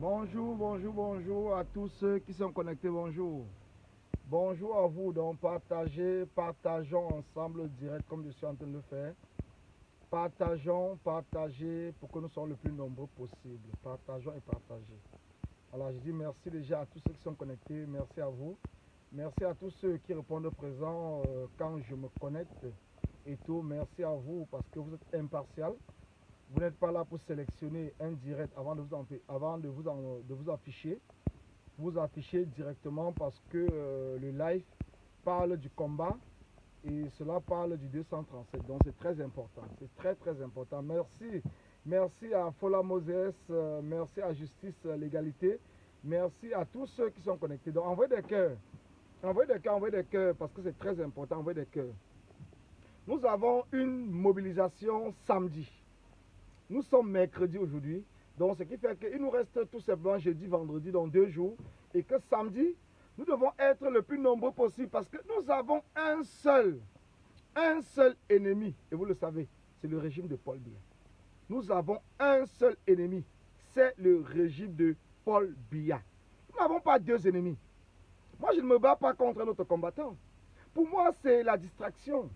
Bonjour, bonjour, bonjour à tous ceux qui sont connectés, bonjour. Bonjour à vous, donc partageons ensemble le direct comme je suis en train de le faire. Partagez pour que nous soyons le plus nombreux possible. Partageons et partagez. Alors je dis merci déjà à tous ceux qui sont connectés, merci à vous. Merci à tous ceux qui répondent présent quand je me connecte et tout. Merci à vous parce que vous êtes impartial. Vous n'êtes pas là pour sélectionner un direct avant de vous afficher. Vous affichez directement parce que le live parle du combat et cela parle du 237. Donc c'est très important. C'est très très important. Merci. Merci à Fola Moses. Merci à Justice Légalité. Merci à tous ceux qui sont connectés. Donc envoyez des cœurs. Envoyez des cœurs parce que c'est très important. Envoyez des cœurs. Nous avons une mobilisation samedi. Nous sommes mercredi aujourd'hui, donc ce qui fait qu'il nous reste tout simplement jeudi, vendredi, dans 2 jours, et que samedi, nous devons être le plus nombreux possible parce que nous avons un seul ennemi, et vous le savez, c'est le régime de Paul Biya. Nous avons un seul ennemi, c'est le régime de Paul Biya. Nous n'avons pas 2 ennemis. Moi, je ne me bats pas contre notre combattant. Pour moi, c'est la distraction.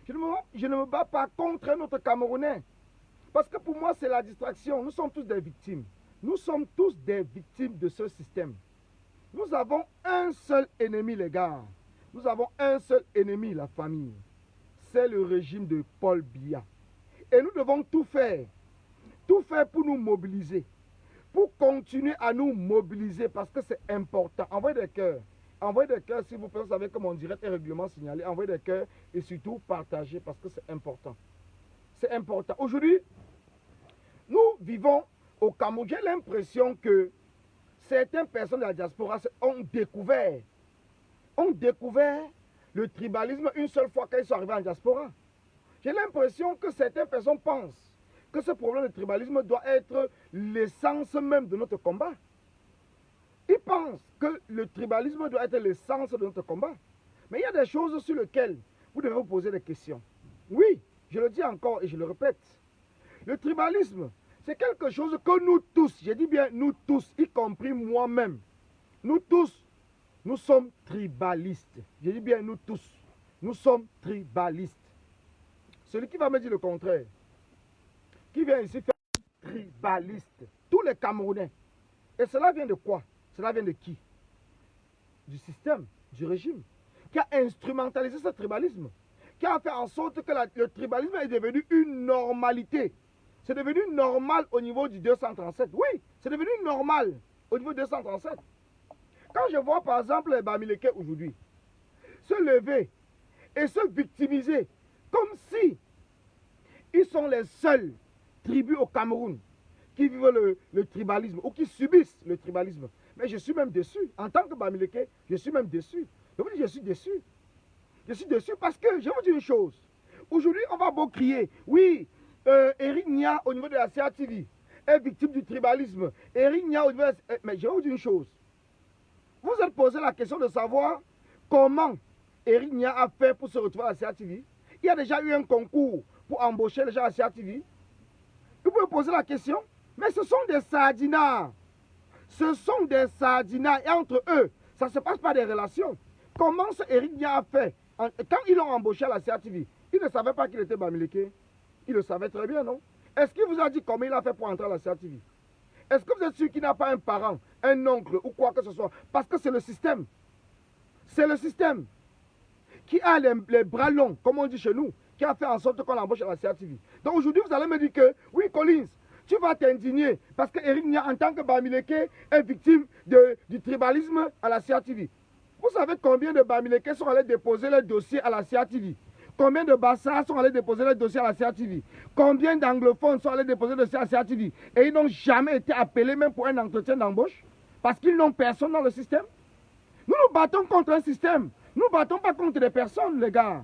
Je ne me bats pas contre notre Camerounais. Parce que pour moi, c'est la distraction. Nous sommes tous des victimes. Nous sommes tous des victimes de ce système. Nous avons un seul ennemi, les gars. Nous avons un seul ennemi, la famille. C'est le régime de Paul Biya. Et nous devons tout faire pour nous mobiliser. Pour continuer à nous mobiliser parce que c'est important. Envoyez des cœurs. Envoyez des cœurs, s'il vous plaît. Vous savez que mon direct est régulièrement signalé. Envoyez des cœurs et surtout partagez parce que c'est important. C'est important. Aujourd'hui, nous vivons au Cameroun. J'ai l'impression que certaines personnes de la diaspora ont découvert le tribalisme une seule fois quand ils sont arrivés en diaspora. J'ai l'impression que certaines personnes pensent que ce problème de tribalisme doit être l'essence même de notre combat. Ils pensent que le tribalisme doit être l'essence de notre combat. Mais il y a des choses sur lesquelles vous devez vous poser des questions. Oui, je le dis encore et je le répète. Le tribalisme, c'est quelque chose que nous tous, je dis bien nous tous, y compris moi-même, nous tous, nous sommes tribalistes. Je dis bien nous tous, nous sommes tribalistes. Celui qui va me dire le contraire, qui vient ici faire tribaliste, tous les Camerounais. Et cela vient de quoi? Cela vient de qui? Du système, du régime, qui a instrumentalisé ce tribalisme, qui a fait en sorte que le tribalisme est devenu une normalité. C'est devenu normal au niveau du 237. Oui, c'est devenu normal au niveau du 237. Quand je vois par exemple les Bamileke aujourd'hui se lever et se victimiser comme si ils sont les seuls tribus au Cameroun qui vivent le tribalisme ou qui subissent le tribalisme. Mais je suis même déçu. En tant que Bamileke, je suis même déçu. Je vous dis, je suis déçu. Je suis déçu parce que, je vais vous dire une chose. Aujourd'hui, on va beau crier, oui, Eric Nia, au niveau de la CATV, est victime du tribalisme. Eric Nia, au niveau de la... Mais je vais vous dire une chose. Vous êtes posé la question de savoir comment Eric Nia a fait pour se retrouver à la CATV. Il y a déjà eu un concours pour embaucher les gens à la CATV. Vous pouvez poser la question. Mais ce sont des sardinats. Ce sont des sardinats. Et entre eux, ça ne se passe pas des relations. Comment ce Eric Nia a fait? Quand ils l'ont embauché à la CATV, il ne savait pas qu'il était Bamileke. Il le savait très bien, non? Est-ce qu'il vous a dit comment il a fait pour entrer à la CATV? Est-ce que vous êtes sûr qu'il n'a pas un parent, un oncle ou quoi que ce soit? Parce que c'est le système. C'est le système qui a les bras longs, comme on dit chez nous, qui a fait en sorte qu'on l'embauche à la CATV. Donc aujourd'hui, vous allez me dire que, oui, Collins, tu vas t'indigner parce que Eric Nia, en tant que Bamileke, est victime du tribalisme à la CATV. Vous savez combien de Bamileke sont allés déposer les dossiers à la CATV? Combien de Bassas sont allés déposer les dossiers à la CATV? Combien d'anglophones sont allés déposer les dossiers à la CATV? Et ils n'ont jamais été appelés même pour un entretien d'embauche parce qu'ils n'ont personne dans le système. Nous nous battons contre un système. Nous ne battons pas contre des personnes, les gars.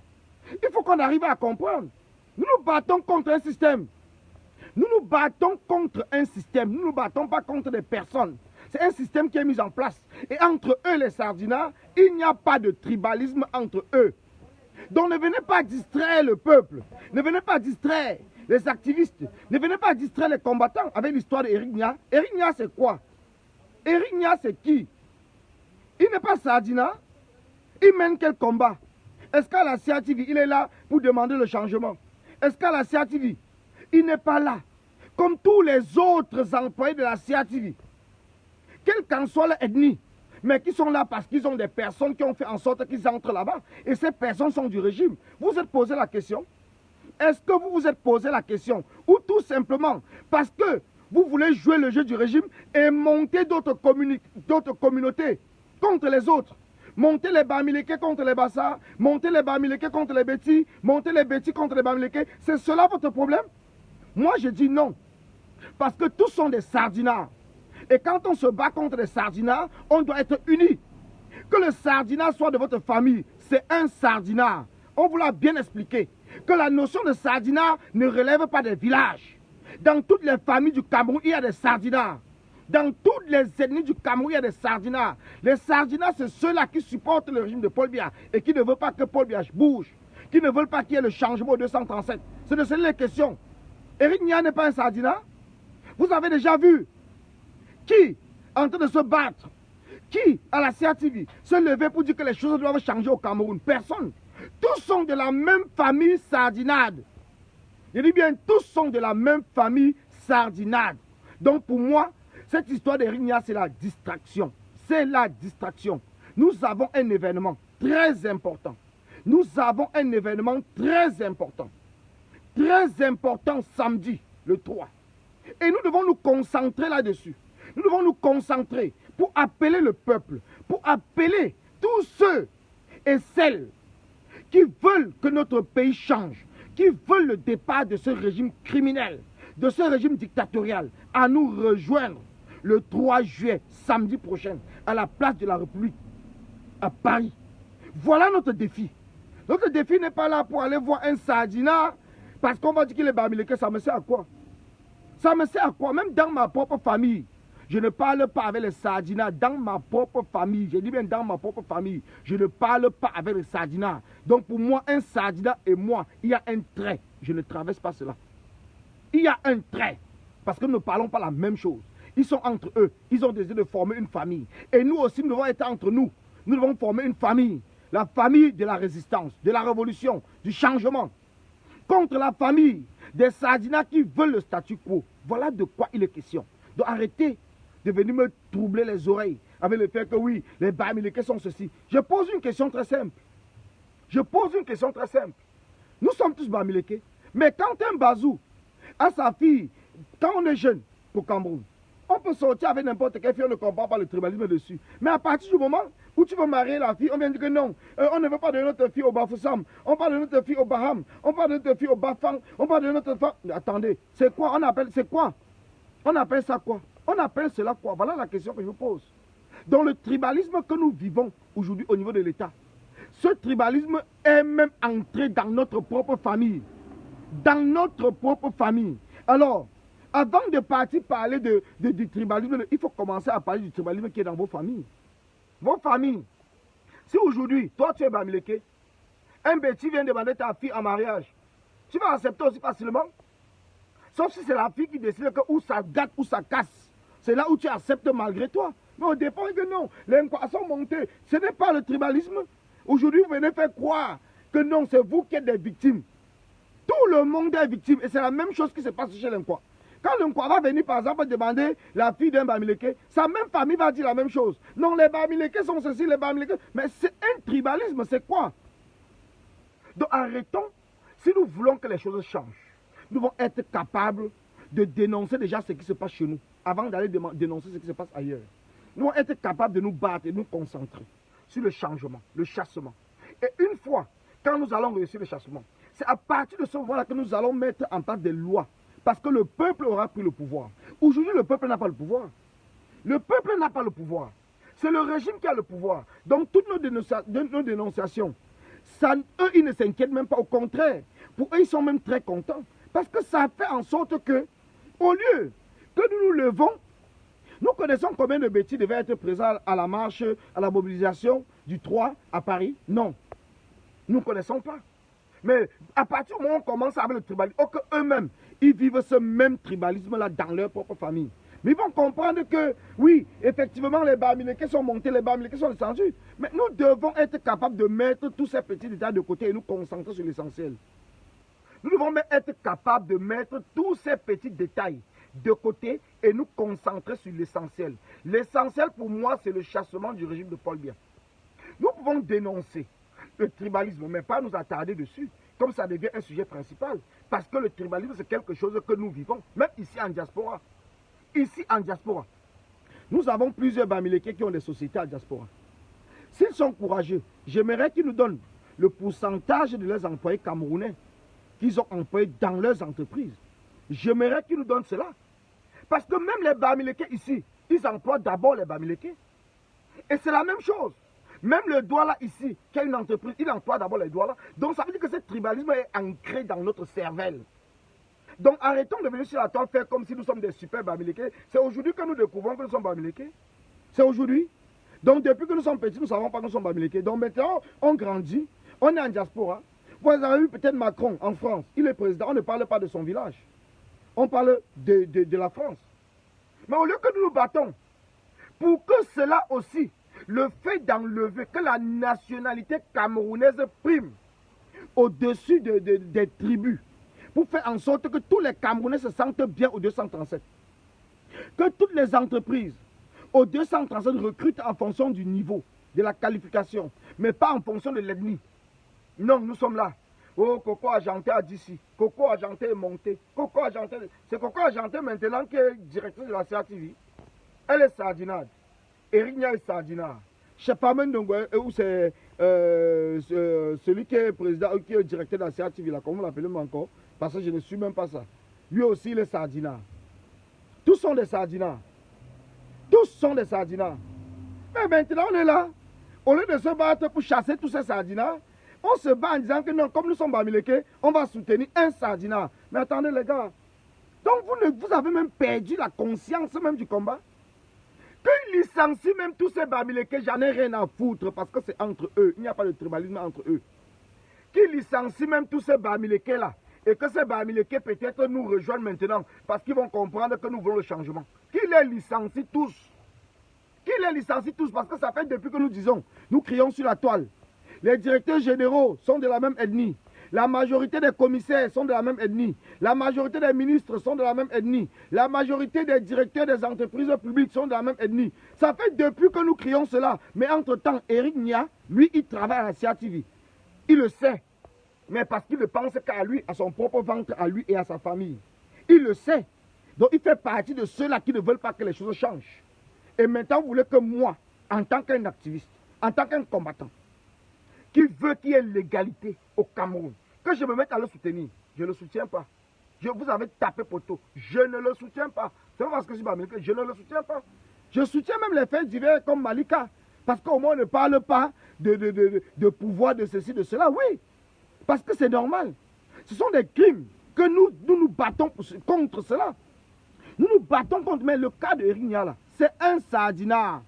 Il faut qu'on arrive à comprendre. Nous nous battons contre un système. Nous nous battons contre un système. Nous ne nous battons pas contre des personnes. C'est un système qui est mis en place. Et entre eux, les sardinats, il n'y a pas de tribalisme entre eux. Donc ne venez pas distraire le peuple. Ne venez pas distraire les activistes. Ne venez pas distraire les combattants avec l'histoire d'Eric Nia. Eric Nia, c'est quoi? Eric Nia, c'est qui? Il n'est pas Sardina. Il mène quel combat? Est-ce qu'à la CATV, il est là pour demander le changement? Est-ce qu'à la CATV, il n'est pas là? Comme tous les autres employés de la CATV, quelle qu'en soit leur ethnie, mais qui sont là parce qu'ils ont des personnes qui ont fait en sorte qu'ils entrent là-bas. Et ces personnes sont du régime. Vous vous êtes posé la question? Est-ce que vous vous êtes posé la question? Ou tout simplement parce que vous voulez jouer le jeu du régime et monter d'autres communautés contre les autres? Monter les Bamileke contre les Bassa, monter les Bamileke contre les Bétis, monter les Bétis contre les Bamileke. C'est cela votre problème? Moi, je dis non. Parce que tous sont des sardinards. Et quand on se bat contre les sardinards, on doit être unis. Que le sardinat soit de votre famille, c'est un sardinat. On vous l'a bien expliqué. Que la notion de sardinat ne relève pas des villages. Dans toutes les familles du Cameroun, il y a des sardinats. Dans toutes les ethnies du Cameroun, il y a des sardinats. Les sardinats, c'est ceux-là qui supportent le régime de Paul Biya et qui ne veulent pas que Paul Biya bouge, qui ne veulent pas qu'il y ait le changement au 237. C'est de cela les questions. Eric Nia n'est pas un sardinat. Vous avez déjà vu qui, en train de se battre, qui, à la CATV, se lever pour dire que les choses doivent changer au Cameroun? Personne. Tous sont de la même famille sardinade. Je dis bien, tous sont de la même famille sardinade. Donc pour moi, cette histoire d'Eric Nia, c'est la distraction. C'est la distraction. Nous avons un événement très important. Nous avons un événement très important. Très important samedi, le 3. Et nous devons nous concentrer là-dessus. Nous devons nous concentrer pour appeler le peuple, pour appeler tous ceux et celles qui veulent que notre pays change, qui veulent le départ de ce régime criminel, de ce régime dictatorial, à nous rejoindre le 3 juillet, samedi prochain, à la place de la République, à Paris. Voilà notre défi. Notre défi n'est pas là pour aller voir un sardinat, parce qu'on va dire qu'il est Bamileke, ça me sert à quoi? Ça me sert à quoi? Même dans ma propre famille, je ne parle pas avec les sardinats. Dans ma propre famille, je dis bien dans ma propre famille, je ne parle pas avec les sardinats. Donc pour moi, un sardinat et moi, il y a un trait. Je ne traverse pas cela. Il y a un trait. Parce que nous ne parlons pas la même chose. Ils sont entre eux. Ils ont décidé de former une famille. Et nous aussi, nous devons être entre nous. Nous devons former une famille. La famille de la résistance, de la révolution, du changement. Contre la famille des sardinats qui veulent le statu quo. Voilà de quoi il est question. Donc arrêtez de venir me troubler les oreilles avec le fait que oui, les Bamileke sont ceci. Je pose une question très simple. Je pose une question très simple. Nous sommes tous Bamileke. Mais quand un Bazou a sa fille, quand on est jeune au Cameroun, on peut sortir avec n'importe quelle fille, on ne comprend pas le tribalisme dessus. Mais à partir du moment où tu veux marier la fille, on vient dire que non, on ne veut pas donner notre fille au Bafoussam, on parle de notre fille au Baham, on parle de notre fille au Bafang, on parle de notre femme. Attendez, c'est quoi? On appelle, c'est quoi? On appelle ça quoi? On appelle cela quoi? Voilà la question que je vous pose. Dans le tribalisme que nous vivons aujourd'hui au niveau de l'État, ce tribalisme est même entré dans notre propre famille. Dans notre propre famille. Alors, avant de partir parler du tribalisme, il faut commencer à parler du tribalisme qui est dans vos familles. Vos familles. Si aujourd'hui, toi tu es Bamileke, un Béti vient demander ta fille en mariage, tu vas accepter aussi facilement. Sauf si c'est la fille qui décide que ou ça gâte ou ça casse. C'est là où tu acceptes malgré toi. Mais au départ, que non, les Nkwa sont montés. Ce n'est pas le tribalisme. Aujourd'hui, vous venez faire croire que non, c'est vous qui êtes des victimes. Tout le monde est victime. Et c'est la même chose qui se passe chez les Nkwa. Quand le Nkwa va venir, par exemple, demander la fille d'un Bamileke, sa même famille va dire la même chose. Non, les Bamileke sont ceci, les Bamileke. Mais c'est un tribalisme, c'est quoi? Donc arrêtons. Si nous voulons que les choses changent, nous devons être capables de dénoncer déjà ce qui se passe chez nous, avant d'aller dénoncer ce qui se passe ailleurs. Nous devons être capables de nous battre et de nous concentrer sur le changement, le chassement. Et une fois, quand nous allons réussir le chassement, c'est à partir de ce moment-là que nous allons mettre en place des lois. Parce que le peuple aura pris le pouvoir. Aujourd'hui, le peuple n'a pas le pouvoir. Le peuple n'a pas le pouvoir. C'est le régime qui a le pouvoir. Donc, toutes nos dénonciations, ça, eux, ils ne s'inquiètent même pas. Au contraire, pour eux, ils sont même très contents. Parce que ça fait en sorte que, au lieu que nous nous levons, nous connaissons combien de bêtises devaient être présents à la marche, à la mobilisation du 3 à Paris. Non. Nous ne connaissons pas. Mais à partir du moment où on commence avec le tribalisme, eux-mêmes, ils vivent ce même tribalisme-là dans leur propre famille. Mais ils vont comprendre que, oui, effectivement, les Bamileke sont montés, les Bamileke sont descendus. Mais nous devons être capables de mettre tous ces petits détails de côté et nous concentrer sur l'essentiel. Nous devons être capables de mettre tous ces petits détails de côté et nous concentrer sur l'essentiel. L'essentiel pour moi, c'est le chassement du régime de Paul Biya. Nous pouvons dénoncer le tribalisme, mais pas nous attarder dessus, comme ça devient un sujet principal. Parce que le tribalisme, c'est quelque chose que nous vivons, même ici en diaspora. Ici en diaspora, nous avons plusieurs Bamileke qui ont des sociétés en diaspora. S'ils sont courageux, j'aimerais qu'ils nous donnent le pourcentage de leurs employés camerounais qu'ils ont employés dans leurs entreprises. J'aimerais qu'ils nous donnent cela. Parce que même les Bamileke ici, ils emploient d'abord les Bamileke. Et c'est la même chose. Même le Douala ici, qui a une entreprise, il emploie d'abord les Douala. Donc ça veut dire que ce tribalisme est ancré dans notre cervelle. Donc arrêtons de venir sur la toile faire comme si nous sommes des super Bamileke. C'est aujourd'hui que nous découvrons que nous sommes Bamileke. C'est aujourd'hui. Donc depuis que nous sommes petits, nous ne savons pas que nous sommes Bamileke. Donc maintenant, on grandit, on est en diaspora. Vous avez vu peut-être Macron en France, il est président, on ne parle pas de son village. On parle de la France. Mais au lieu que nous nous battons, pour que cela aussi, le fait d'enlever que la nationalité camerounaise prime au-dessus des tribus, pour faire en sorte que tous les Camerounais se sentent bien au 237. Que toutes les entreprises au 237 recrutent en fonction du niveau, de la qualification, mais pas en fonction de l'ethnie. Non, nous sommes là. Oh, Coco Argenté a dit si. Coco Argenté est monté. Coco Argenté, c'est Coco Argenté maintenant qui est directrice de la CATV. Elle est sardinade. Erigna est sardinade. Je ne sais pas même où c'est celui qui est président, qui est directeur de la CATV, là, comment on l'appelle encore, parce que je ne suis même pas ça. Lui aussi, il est sardinard. Tous sont des sardinards. Tous sont des sardinards. Mais maintenant, on est là. Au lieu de se battre pour chasser tous ces sardinards, on se bat en disant que non, comme nous sommes Bamileke, on va soutenir un sardinard. Mais attendez les gars, donc vous avez même perdu la conscience même du combat. Qu'ils licencient même tous ces Bamileke, j'en ai rien à foutre parce que c'est entre eux. Il n'y a pas de tribalisme entre eux. Qu'ils licencient même tous ces Bamileke là. Et que ces Bamileke peut-être nous rejoignent maintenant parce qu'ils vont comprendre que nous voulons le changement. Qu'ils les licencient tous. Qu'ils les licencient tous parce que ça fait depuis que nous disons, nous crions sur la toile. Les directeurs généraux sont de la même ethnie. La majorité des commissaires sont de la même ethnie. La majorité des ministres sont de la même ethnie. La majorité des directeurs des entreprises publiques sont de la même ethnie. Ça fait depuis que nous crions cela. Mais entre-temps, Eric Nia, lui, il travaille à la CATV. Il le sait. Mais parce qu'il ne pense qu'à lui, à son propre ventre, à lui et à sa famille. Il le sait. Donc il fait partie de ceux-là qui ne veulent pas que les choses changent. Et maintenant, vous voulez que moi, en tant qu'un activiste, en tant qu'un combattant, qui veut qu'il y ait l'égalité au Cameroun, que je me mette à le soutenir. Je ne le soutiens pas. Vous avez tapé poteau. Je ne le soutiens pas. C'est pas parce que je suis Bamileke, je ne le soutiens pas. Je soutiens même les faits divers comme Malika. Parce qu'au moins on ne parle pas de pouvoir, de ceci, de cela. Oui. Parce que c'est normal. Ce sont des crimes que nous battons contre cela. Nous nous battons contre. Mais le cas de Erigna là, c'est un sardinard.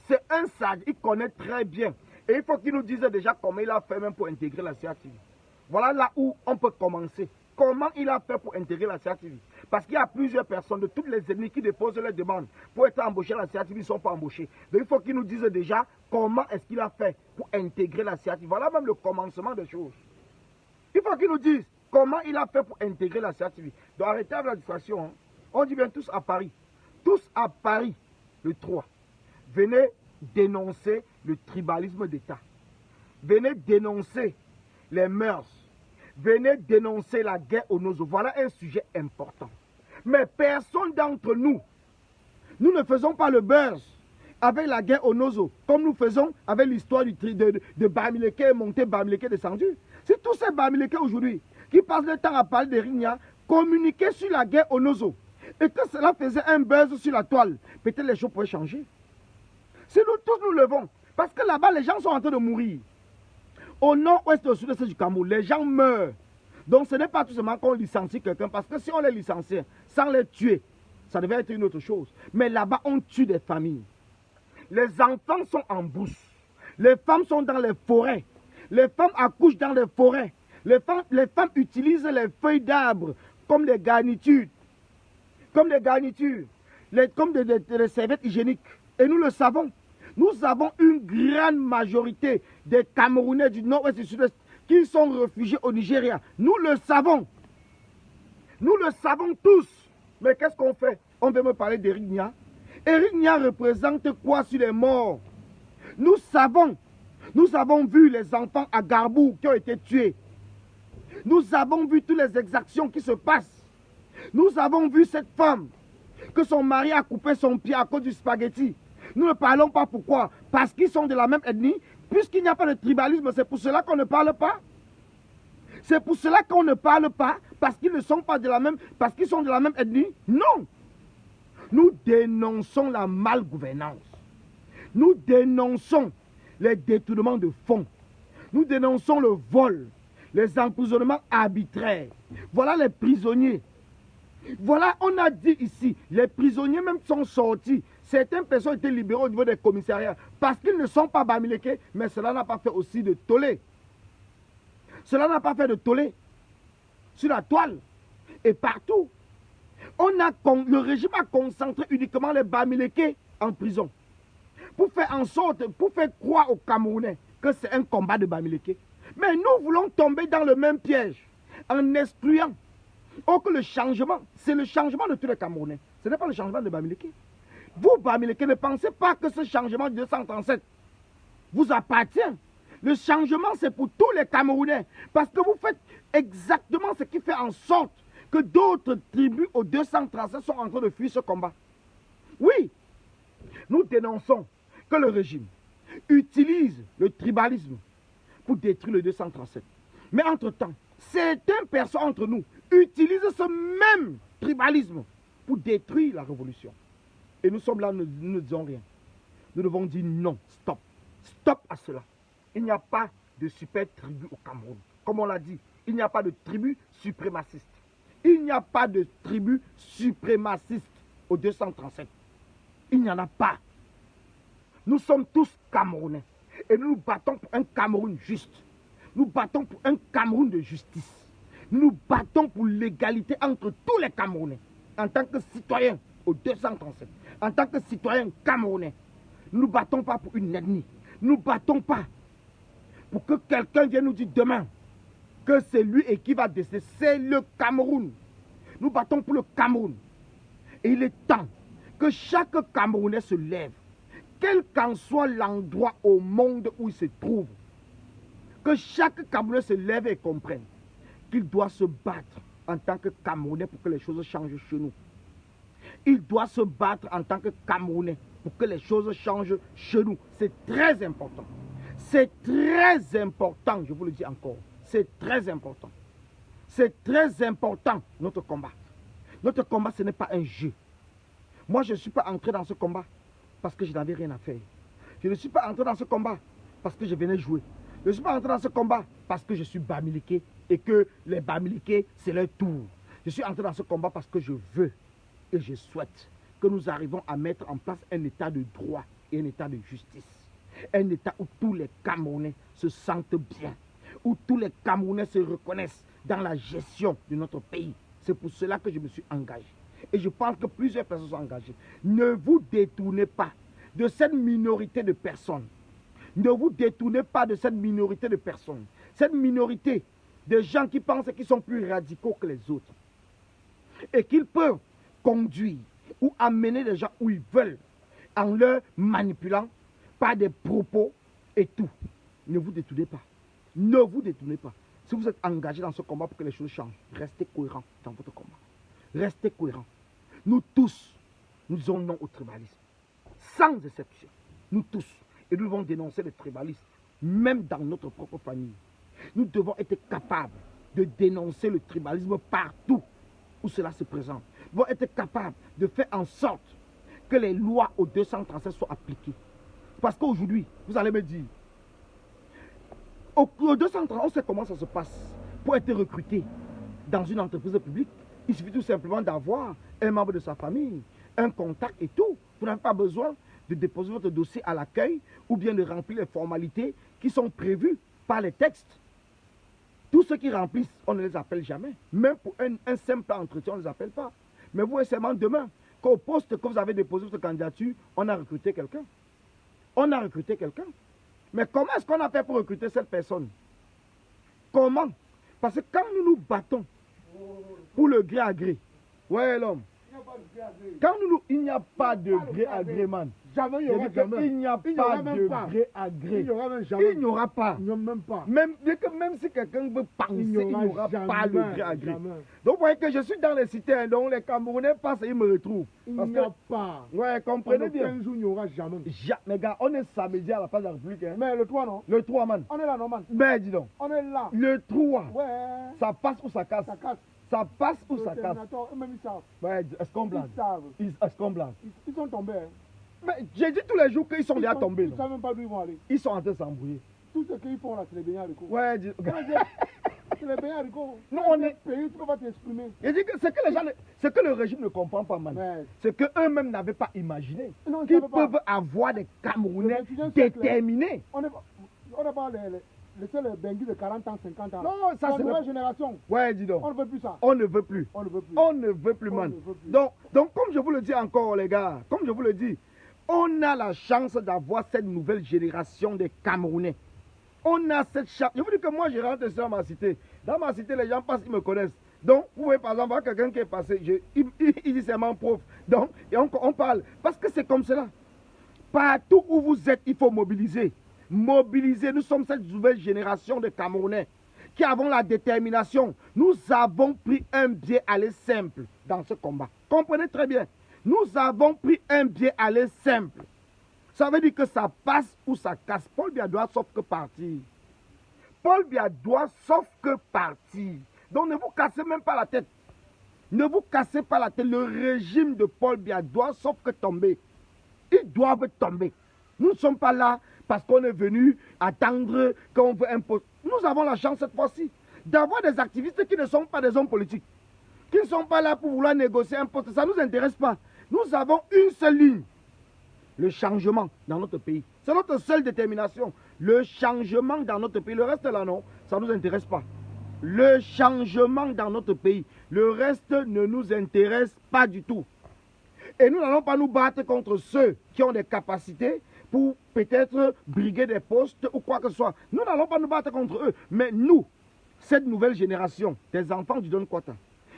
C'est un sardinard. Il connaît très bien. Et il faut qu'il nous dise déjà comment il a fait même pour intégrer la CATV. Voilà là où on peut commencer. Comment il a fait pour intégrer la CATV. Parce qu'il y a plusieurs personnes de toutes les ethnies qui déposent leurs demandes pour être embauchées à la CATV, ils ne sont pas embauchés. Donc il faut qu'il nous dise déjà comment est-ce qu'il a fait pour intégrer la CATV. Voilà même le commencement des choses. Il faut qu'il nous dise comment il a fait pour intégrer la CATV. Donc arrêtez avec la distraction. Hein. On dit bien tous à Paris. Tous à Paris, le 3. Venez dénoncer le tribalisme d'État. Venez dénoncer les mœurs. Venez dénoncer la guerre au Nozo. Voilà un sujet important. Mais personne d'entre nous, nous ne faisons pas le buzz avec la guerre au Nozo, comme nous faisons avec l'histoire de Bamileke monté, Bamileke descendu. C'est tous ces Bamileke aujourd'hui qui passent le temps à parler de Rigna, communiquer sur la guerre au Nozo, et que cela faisait un buzz sur la toile, peut-être les choses pourraient changer. Si nous tous nous levons, parce que là-bas les gens sont en train de mourir. Au nord-ouest et au sud-est du Cameroun, les gens meurent. Donc ce n'est pas tout seulement qu'on licencie quelqu'un, parce que si on les licencie sans les tuer, ça devait être une autre chose. Mais là-bas, on tue des familles. Les enfants sont en brousse. Les femmes sont dans les forêts. Les femmes accouchent dans les forêts. Les femmes utilisent les feuilles d'arbres comme des garnitures. Comme des garnitures. comme des serviettes hygiéniques. Et nous le savons. Nous avons une grande majorité des Camerounais du nord-ouest et du sud-est qui sont réfugiés au Nigeria. Nous le savons. Nous le savons tous. Mais qu'est-ce qu'on fait? On veut me parler d'Eric Nia. Eric Nia représente quoi sur les morts? Nous avons vu les enfants à Garbou qui ont été tués. Nous avons vu toutes les exactions qui se passent. Nous avons vu cette femme que son mari a coupé son pied à cause du spaghetti. Nous ne parlons pas pourquoi? Parce qu'ils sont de la même ethnie. Puisqu'il n'y a pas de tribalisme, c'est pour cela qu'on ne parle pas. C'est pour cela qu'on ne parle pas, parce qu'ils ne sont pas de la même, parce qu'ils sont de la même ethnie. Non. Nous dénonçons la malgouvernance. Nous dénonçons les détournements de fonds. Nous dénonçons le vol, les emprisonnements arbitraires. Voilà les prisonniers. Voilà, on a dit ici, les prisonniers même sont sortis. Certaines personnes étaient libérées au niveau des commissariats parce qu'ils ne sont pas bamilekés, mais cela n'a pas fait aussi de tollé. Cela n'a pas fait de tollé sur la toile et partout. Le régime a concentré uniquement les bamilekés en prison pour faire en sorte, pour faire croire aux Camerounais que c'est un combat de bamilekés. Mais nous voulons tomber dans le même piège en excluant. Or que le changement, c'est le changement de tous les Camerounais. Ce n'est pas le changement de Bamileke. Vous, Bamileke, ne pensez pas que ce changement de 237 vous appartient. Le changement, c'est pour tous les Camerounais. Parce que vous faites exactement ce qui fait en sorte que d'autres tribus aux 237 sont en train de fuir ce combat. Oui, nous dénonçons que le régime utilise le tribalisme pour détruire le 237. Mais entre-temps, certaines personnes entre nous utilisent ce même tribalisme pour détruire la révolution. Et nous sommes là, nous ne disons rien. Nous devons dire non, stop. Stop à cela. Il n'y a pas de super tribu au Cameroun. Comme on l'a dit, il n'y a pas de tribu suprémaciste. Il n'y a pas de tribu suprémaciste au 237. Il n'y en a pas. Nous sommes tous Camerounais. Et nous nous battons pour un Cameroun juste. Nous battons pour un Cameroun de justice. Nous nous battons pour l'égalité entre tous les Camerounais. En tant que citoyens au 237. En tant que citoyens camerounais. Nous ne nous battons pas pour une ethnie. Nous ne nous battons pas pour que quelqu'un vienne nous dire demain que c'est lui et qui va décider. C'est le Cameroun. Nous battons pour le Cameroun. Et il est temps que chaque Camerounais se lève. Quel qu'en soit l'endroit au monde où il se trouve. Que chaque Camerounais se lève et comprenne qu'il doit se battre en tant que Camerounais pour que les choses changent chez nous. Il doit se battre en tant que Camerounais pour que les choses changent chez nous. C'est très important. C'est très important, je vous le dis encore. C'est très important. C'est très important, notre combat. Notre combat, ce n'est pas un jeu. Moi, je ne suis pas entré dans ce combat parce que je n'avais rien à faire. Je ne suis pas entré dans ce combat parce que je venais jouer. Je ne suis pas entré dans ce combat parce que je suis Bamileke et que les Bamileke, c'est leur tour. Je suis entré dans ce combat parce que je veux et je souhaite que nous arrivons à mettre en place un état de droit et un état de justice. Un état où tous les Camerounais se sentent bien, où tous les Camerounais se reconnaissent dans la gestion de notre pays. C'est pour cela que je me suis engagé. Et je pense que plusieurs personnes sont engagées. Ne vous détournez pas de cette minorité de personnes. Ne vous détournez pas de cette minorité de personnes. Cette minorité de gens qui pensent qu'ils sont plus radicaux que les autres. Et qu'ils peuvent conduire ou amener les gens où ils veulent en leur manipulant par des propos et tout. Ne vous détournez pas. Ne vous détournez pas. Si vous êtes engagé dans ce combat pour que les choses changent, restez cohérent dans votre combat. Restez cohérent. Nous tous, nous disons non au tribalisme. Sans exception. Nous tous. Et nous devons dénoncer le tribalisme, même dans notre propre famille. Nous devons être capables de dénoncer le tribalisme partout où cela se présente. Nous devons être capables de faire en sorte que les lois au 237 soient appliquées. Parce qu'aujourd'hui, vous allez me dire, au 230, on sait comment ça se passe. Pour être recruté dans une entreprise publique, il suffit tout simplement d'avoir un membre de sa famille, un contact et tout. Vous n'avez pas besoin de déposer votre dossier à l'accueil ou bien de remplir les formalités qui sont prévues par les textes. Tous ceux qui remplissent, on ne les appelle jamais. Même pour un simple entretien, on ne les appelle pas. Mais vous, seulement demain, qu'au poste que vous avez déposé votre candidature, on a recruté quelqu'un. On a recruté quelqu'un. Mais comment est-ce qu'on a fait pour recruter cette personne? Comment? Parce que quand nous nous battons pour le gré à gré, ouais l'homme, quand il n'y a pas de gré à gré, man. Jamais, il n'y aura jamais. Il n'y a pas de gré à gré. Il n'y aura même jamais. Il n'y aura pas. Même pas. Même si quelqu'un veut penser, il n'y aura pas le gré à gré. Jamais. Donc vous voyez que je suis dans les cités, hein, donc les Camerounais passent et ils me retrouvent. Il n'y a pas. Ouais, comprenez bien. 15 jours, il n'y aura jamais. Mais gars, on est samedi à la place de la République. Hein. Mais le 3, non? Le 3, man. On est là, non, man? Ben, dis donc. On est là. Le 3. Ouais. Ça passe ou ça casse? Ça casse. Ça passe ou ça casse? Même ils savent. Ouais, est-ce qu'on blague? Ils savent. Est-ce qu'on blague? Ils sont tombés. Hein. Mais j'ai dit tous les jours qu'ils sont déjà tombés. Ils ne savent même pas d'où ils vont aller. Ils sont en train de s'embrouiller. Tout ce qu'ils font là, c'est les beignets haricots. Ouais, c'est les beignets haricots. Nous, on est. Pays, tu peux pas t'exprimer. Je dis que ce que le régime ne comprend pas, man, Ouais. c'est qu'eux-mêmes n'avaient pas imaginé Non, qu'ils savaient pas. peuvent avoir des Camerounais Le 21e siècle, déterminés. On n'a pas laissé les benguis de 40 ans, 50 ans. Non, ça c'est la nouvelle le... génération. Ouais, dis donc. On ne veut plus ça. On ne veut plus. On ne veut plus. On ne veut plus, On man. ne veut plus. Donc, comme je vous le dis encore, les gars, comme je vous le dis, on a la chance d'avoir cette nouvelle génération de Camerounais. On a cette chance. Je vous dis que moi, je rentre dans ma cité. Dans ma cité, les gens passent, ils me connaissent. Donc, vous voyez, par exemple, quelqu'un qui est passé, il dit c'est mon prof. Donc, et on parle. Parce que c'est comme cela. Partout où vous êtes, il faut mobiliser. Mobiliser. Nous sommes cette nouvelle génération de Camerounais qui avons la détermination. Nous avons pris un biais aller simple dans ce combat. Comprenez très bien. Nous avons pris un biais aller simple. Ça veut dire que ça passe ou ça casse. Paul Biya doit sauf que partir. Paul Biya doit sauf que partir. Donc ne vous cassez même pas la tête. Ne vous cassez pas la tête. Le régime de Paul Biya doit sauf que tomber. Ils doivent tomber. Nous ne sommes pas là parce qu'on est venu attendre qu'on veut imposer. Nous avons la chance cette fois-ci d'avoir des activistes qui ne sont pas des hommes politiques. Qui ne sont pas là pour vouloir négocier un poste. Ça ne nous intéresse pas. Nous avons une seule ligne. Le changement dans notre pays. C'est notre seule détermination. Le changement dans notre pays. Le reste là, non, ça ne nous intéresse pas. Le changement dans notre pays. Le reste ne nous intéresse pas du tout. Et nous n'allons pas nous battre contre ceux qui ont des capacités pour peut-être briguer des postes ou quoi que ce soit. Nous n'allons pas nous battre contre eux. Mais nous, cette nouvelle génération, des enfants du Don Quata,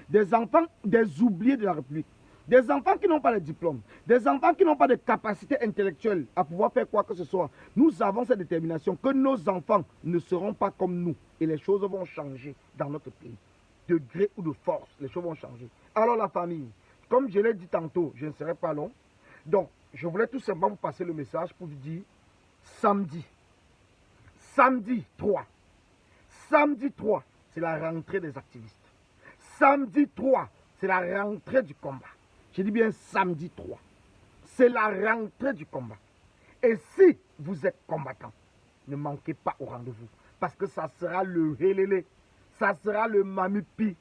des enfants des oubliés de la République, des enfants qui n'ont pas de diplôme, des enfants qui n'ont pas de capacité intellectuelle à pouvoir faire quoi que ce soit. Nous avons cette détermination que nos enfants ne seront pas comme nous et les choses vont changer dans notre pays. De gré ou de force, les choses vont changer. Alors la famille, comme je l'ai dit tantôt, je ne serai pas long. Donc, je voulais tout simplement vous passer le message pour vous dire samedi 3. Samedi 3, c'est la rentrée des activistes. Samedi 3, c'est la rentrée du combat. Je dis bien samedi 3. C'est la rentrée du combat. Et si vous êtes combattant, ne manquez pas au rendez-vous. Parce que ça sera le hélélé. Ça sera le mamupi.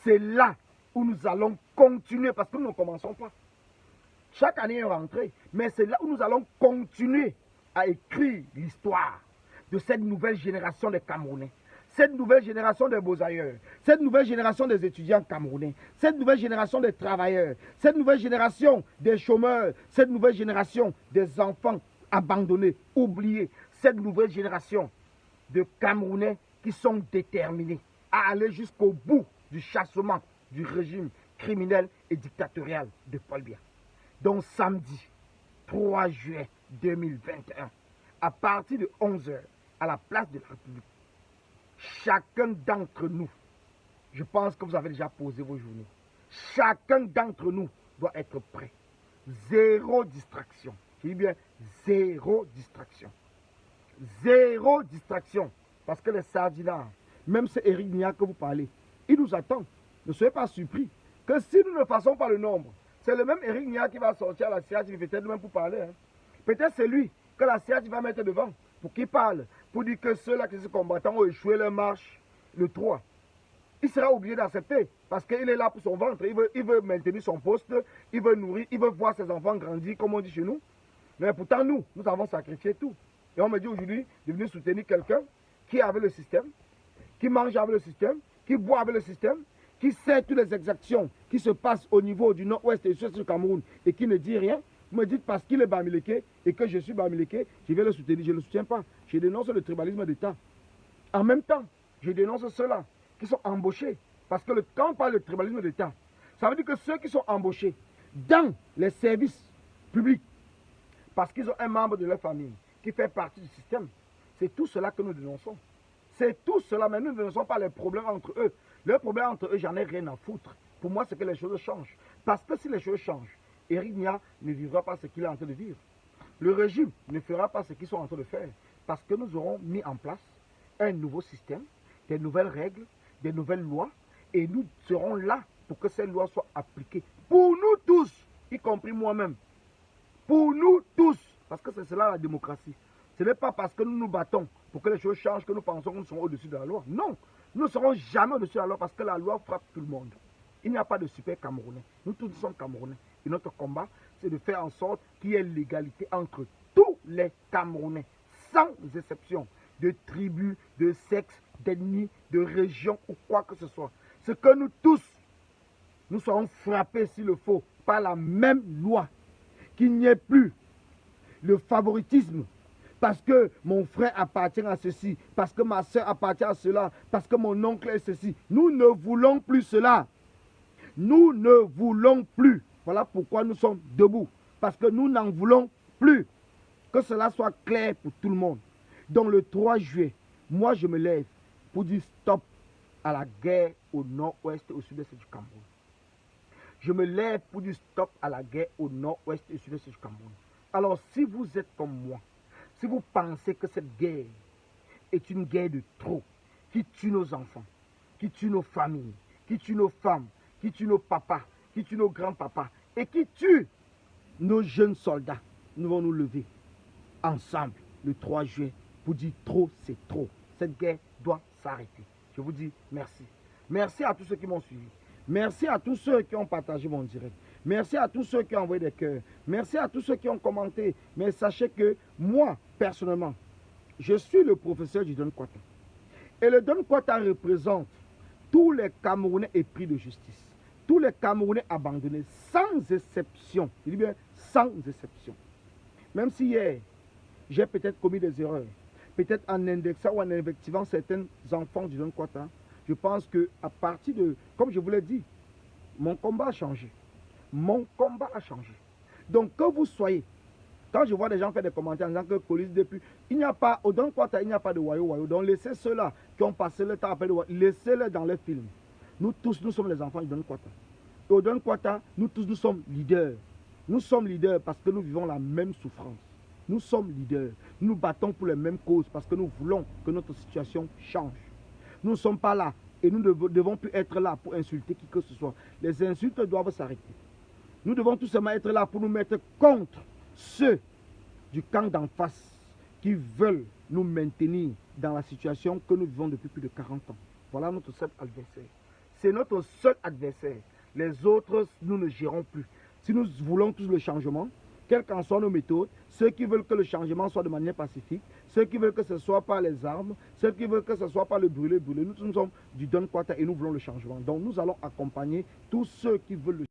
C'est là où nous allons continuer. Parce que nous ne commençons pas. Chaque année est rentrée. Mais c'est là où nous allons continuer à écrire l'histoire de cette nouvelle génération de Camerounais. Cette nouvelle génération de beaux ailleurs, cette nouvelle génération des étudiants camerounais, cette nouvelle génération des travailleurs, cette nouvelle génération des chômeurs, cette nouvelle génération des enfants abandonnés, oubliés, cette nouvelle génération de Camerounais qui sont déterminés à aller jusqu'au bout du chassement du régime criminel et dictatorial de Paul Biya. Donc samedi 3 juillet 2021, à partir de 11 h, à la place de la République, chacun d'entre nous, je pense que vous avez déjà posé vos journées, chacun d'entre nous doit être prêt. Zéro distraction. Je dis bien zéro distraction. Zéro distraction. Parce que les sardinards, même c'est Eric Nia que vous parlez, il nous attend. Ne soyez pas surpris que si nous ne faisons pas le nombre, c'est le même Eric Nia qui va sortir à la CIAD, peut-être même pour parler. Hein. Peut-être c'est lui que la CIAD va mettre devant pour qu'il parle, pour dire que ceux-là qui sont combattants ont échoué leur marche le 3. Il sera obligé d'accepter parce qu'il est là pour son ventre. Il veut maintenir son poste, il veut nourrir, il veut voir ses enfants grandir, comme on dit chez nous. Mais pourtant, nous avons sacrifié tout. Et on me dit aujourd'hui de venir soutenir quelqu'un qui est avec le système, qui mange avec le système, qui boit avec le système, qui sait toutes les exactions qui se passe au niveau du nord-ouest et du sud du Cameroun et qui ne dit rien, vous me dites parce qu'il est Bamileke et que je suis Bamileke, je vais le soutenir. Je ne le soutiens pas. Je dénonce le tribalisme d'État. En même temps, je dénonce ceux-là qui sont embauchés. Parce que quand on parle de tribalisme d'État, ça veut dire que ceux qui sont embauchés dans les services publics, parce qu'ils ont un membre de leur famille qui fait partie du système, c'est tout cela que nous dénonçons. C'est tout cela, mais nous ne dénonçons pas les problèmes entre eux. Les problèmes entre eux, j'en ai rien à foutre. Pour moi, c'est que les choses changent. Parce que si les choses changent, Éric Nia ne vivra pas ce qu'il est en train de vivre. Le régime ne fera pas ce qu'ils sont en train de faire. Parce que nous aurons mis en place un nouveau système, des nouvelles règles, des nouvelles lois, et nous serons là pour que ces lois soient appliquées. Pour nous tous, y compris moi-même. Pour nous tous. Parce que c'est cela la démocratie. Ce n'est pas parce que nous nous battons pour que les choses changent que nous pensons que nous serons au-dessus de la loi. Non, nous ne serons jamais au-dessus de la loi parce que la loi frappe tout le monde. Il n'y a pas de super Camerounais. Nous tous sommes Camerounais. Et notre combat, c'est de faire en sorte qu'il y ait l'égalité entre tous les Camerounais, sans exception, de tribus, de sexe, d'ethnie, de région ou quoi que ce soit. C'est que nous tous, nous serons frappés s'il le faut par la même loi. Qu'il n'y ait plus le favoritisme. Parce que mon frère appartient à ceci, parce que ma soeur appartient à cela, parce que mon oncle est ceci. Nous ne voulons plus cela. Nous ne voulons plus. Voilà pourquoi nous sommes debout. Parce que nous n'en voulons plus. Que cela soit clair pour tout le monde. Donc le 3 juillet, moi je me lève pour dire stop à la guerre au nord-ouest et au sud-est du Cameroun. Je me lève pour dire stop à la guerre au nord-ouest et au sud-est du Cameroun. Alors si vous êtes comme moi, si vous pensez que cette guerre est une guerre de trop, qui tue nos enfants, qui tue nos familles, qui tue nos femmes, qui tue nos papas, qui tue nos grands-papas et qui tue nos jeunes soldats, nous allons nous lever ensemble le 3 juillet pour dire trop, c'est trop. Cette guerre doit s'arrêter. Je vous dis merci. Merci à tous ceux qui m'ont suivi. Merci à tous ceux qui ont partagé mon direct. Merci à tous ceux qui ont envoyé des cœurs. Merci à tous ceux qui ont commenté. Mais sachez que moi, personnellement, je suis le professeur du Don Kwata. Et le Don Kwata représente tous les Camerounais épris de justice. Tous les Camerounais abandonnés, sans exception. Je dis bien sans exception. Même si hier, j'ai peut-être commis des erreurs, peut-être en indexant ou en invectivant certains enfants du Don Kwata, je pense qu'à partir de, comme je vous l'ai dit, mon combat a changé. Mon combat a changé. Donc que vous soyez, quand je vois des gens faire des commentaires en disant que police depuis, il n'y a pas, au Don Kwata, il n'y a pas de wayo. Donc laissez ceux-là qui ont passé le temps à faire de wayo, laissez-les dans les films. Nous tous, nous sommes les enfants du Don Kwata. Et au Don Kwata, nous tous, nous sommes leaders. Nous sommes leaders parce que nous vivons la même souffrance. Nous sommes leaders. Nous nous battons pour les mêmes causes parce que nous voulons que notre situation change. Nous ne sommes pas là et nous ne devons plus être là pour insulter qui que ce soit. Les insultes doivent s'arrêter. Nous devons tout simplement être là pour nous mettre contre ceux du camp d'en face qui veulent nous maintenir dans la situation que nous vivons depuis plus de 40 ans. Voilà notre seul adversaire. C'est notre seul adversaire. Les autres, nous ne gérons plus. Si nous voulons tous le changement, quelles qu'en soient nos méthodes, ceux qui veulent que le changement soit de manière pacifique, ceux qui veulent que ce soit par les armes, ceux qui veulent que ce soit par le brûler. Nous sommes du Don Kwata et nous voulons le changement. Donc nous allons accompagner tous ceux qui veulent le